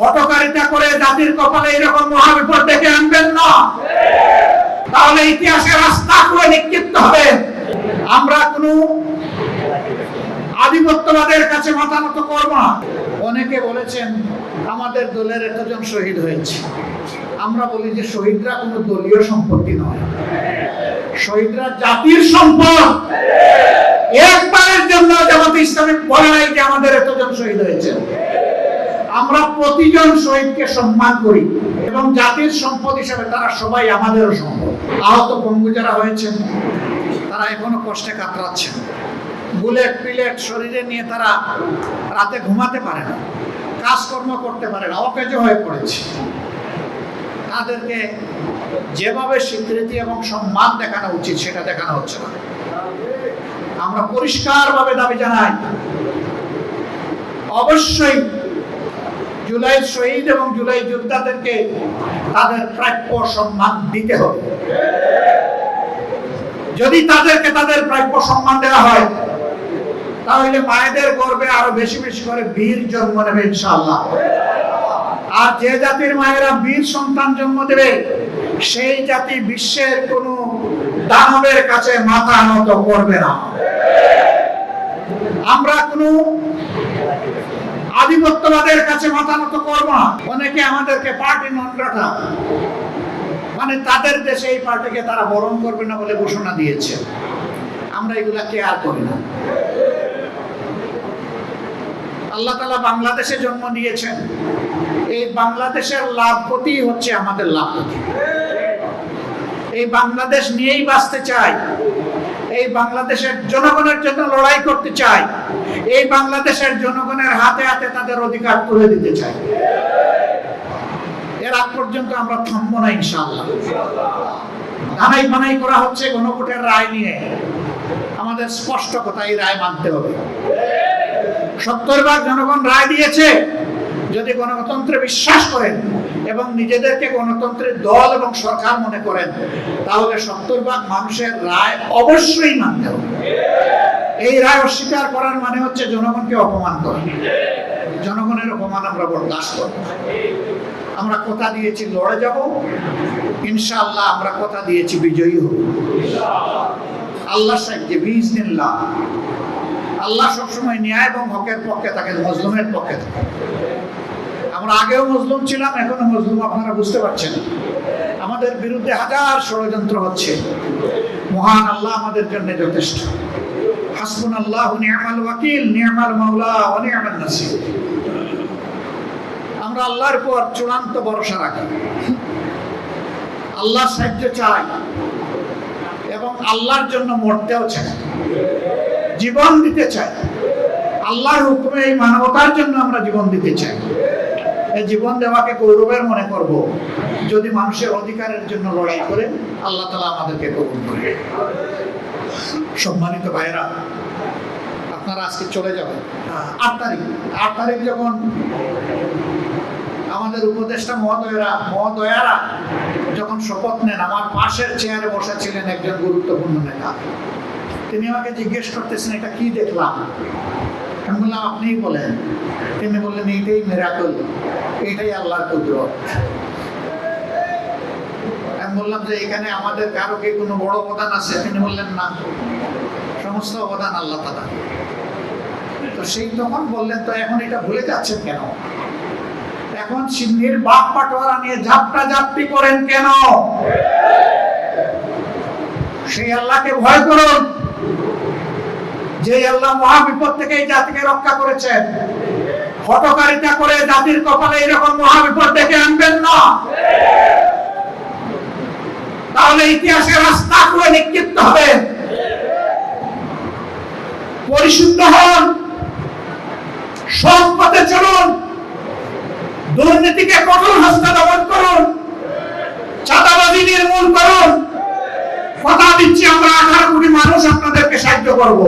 হটকারিতা করে জাতির কপালে এরকম মহাবিপদ ডেকে আনবেন না, তাহলে ইতিহাসের রাস্তা করে নিক্ষিপ্ত হবে। আমরা কোনো আধিপত্যবাদের কাছে মাথা নত করব না। অনেকে বলেছেন আমাদের দলের এতজন শহীদ হয়েছে। আমরা বলি যে শহীদরা কোনো দলীয় সম্পত্তি নয়, শহীদরা জাতির সম্পদ। একবারের জন্য জামাতে ইসলামী বলে নাই যে আমাদের এতজন শহীদ হয়েছে। আমরা প্রতিজন শহীদকে সম্মান করি এবং জাতির সম্পদ হিসেবে তারা সবাই আমাদেরও সম্পদ। আহত পঙ্গু যারা হয়েছেন তারা এখনো কষ্টে কাতরাচ্ছেন। বুলেট পিলেট শরীরে নিয়ে তারা রাতে ঘুমাতে পারে না, কাজকর্ম করতে পারে না, অকেজো হয়ে পড়েছে। তাদেরকে যেভাবে স্বীকৃতি এবং সম্মান দেখানো উচিত সেটা দেখানো হচ্ছে না। আমরা পরিষ্কারভাবে দাবি জানাই, অবশ্যই জুলাই শহীদ এবং জুলাই যোদ্ধাদেরকে তাদের প্রাপ্য সম্মান দিতে হবে। যদি তাদেরকে তাদের প্রাপ্য সম্মান দেওয়া হয় তাহলে মায়েদের গর্ভে আরো বেশি বেশি করে বীর জন্ম নেবে ইনশাআল্লাহ। আর যে জাতির মায়েরা বীর সন্তান জন্ম দেবে সেই জাতি বিশ্বের কোন দানবের কাছে মাথা নত করবে না। আমরা কোন আধিপত্যবাদের কাছে মাথা নত করব না। অনেকে আমাদেরকে পার্টি নন গ্রাটা, মানে তাদের দেশে এই পার্টিকে তারা বরণ করবে না বলে ঘোষণা দিয়েছে। আমরা এগুলা কেয়ার করি না। আল্লাহ তাআলা বাংলাদেশে জন্ম দিয়েছেন, এই বাংলাদেশের লাভপতি হচ্ছে আমাদের লাভপতি। এই বাংলাদেশ নিয়েই বাঁচতে চাই, এই বাংলাদেশের জনগণের জন্য লড়াই করতে চাই, এই বাংলাদেশের জনগণের হাতে হাতে তাদের অধিকার তুলে দিতে চাই। এর আগ পর্যন্ত আমরা থামবো না ইনশাআল্লাহ। ধানাই বানাই করা হচ্ছে গণভোটের রায় নিয়ে, আমাদের স্পষ্ট কথা, এই রায় মানতে হবে। 70% জনগণ রায় দিয়েছে। যদি গণতন্ত্রে বিশ্বাস করেন এবং নিজেদেরকে গণতন্ত্রের দল এবং সরকার মনে করেন তাহলে 70% মানুষের রায় অবশ্যই মানতে হবে। এই রায় অস্বীকার করার মানে হচ্ছে জনগণকে অপমান করা। জনগণের অপমান আমরা বরদাস্ত করব না। আমরা কথা দিয়েছি লড়ে যাব, ইনশাআল্লাহ আমরা কথা দিয়েছি বিজয়ী হব আল্লাহর সাহায্যে বিইজনিল্লাহ। আল্লাহ সবসময় ন্যায় এবং হকের পক্ষে থাকেন, মজলুমের পক্ষে থাকেন। আমরা আগেও মজলুম ছিলাম, এখনো মজলুম, আপনারা বুঝতে পারছেন। আমাদের বিরুদ্ধে হাজার ষড়যন্ত্র হচ্ছে, মহান আল্লাহ আমাদের জন্য যথেষ্ট। হাসবুনাল্লাহু নি'মাল ওয়াকিল, নি'মাল মাওলা ওয়া নি'মান নাসির। আমরা আল্লাহর উপর চূড়ান্ত ভরসা রাখি, আল্লাহর সাহায্য চাই এবং আল্লাহর জন্য মরতেও চাই, জীবন দিতে চাই। আল্লাহর হুকুমে এই মানবতার জন্য আমরা জীবন দিতে চাই। এই জীবন দেওয়াকে গৌরবের মনে করব যদি মানুষের অধিকারের জন্য লড়াই করে আল্লাহ তাআলা আমাদেরকে কবুল করে। সম্মানিত ভাইরা, আপনারা আজকে চলে যাবেন 8 তারিখ যখন আমাদের উপদেষ্টা মহোদয়ারা যখন শপথ নেন, আমার পাশের চেয়ারে বসা ছিলেন একজন গুরুত্বপূর্ণ নেতা। তিনি আমাকে জিজ্ঞেস করতেছেন এটা কি দেখলাম। আমি বললাম আপনিই বলেন। তিনি বললেন এইটাই মিরাকল, এইটাই আল্লাহর কুদরত। আমি বললাম যে এখানে আমাদের কারো কি কোনো বড় অবদান আছে? তিনি বললেন না, সমস্ত অবদান আল্লাহ তাআলা। তো সেই তখন বললেন তো এখন এটা ভুলে যাচ্ছেন কেন? এখন সিন্নির বাপ পাটোয়ারা নিয়ে ঝাপটা ঝাপটি করেন কেন? সেই আল্লাহকে ভয় করুন যে আল্লাহ মহাবিপদ থেকে এই জাতিকে রক্ষা করেছেন। হটকারিতা করে জাতির কপালে এরকম মহাবিপদ ডেকে আনবেন না, তাহলে ইতিহাসের রাস্তা করে নিক্ষিপ্ত হবে। পরিশুদ্ধ হন, সৎ পথে চলুন, দুর্নীতিকে কঠোর হস্তে দমন করুন, চাঁদাবাজি নির্মূল করুন। কথা দিচ্ছি আমরা 18 কোটি মানুষ আপনাদেরকে সাহায্য করব।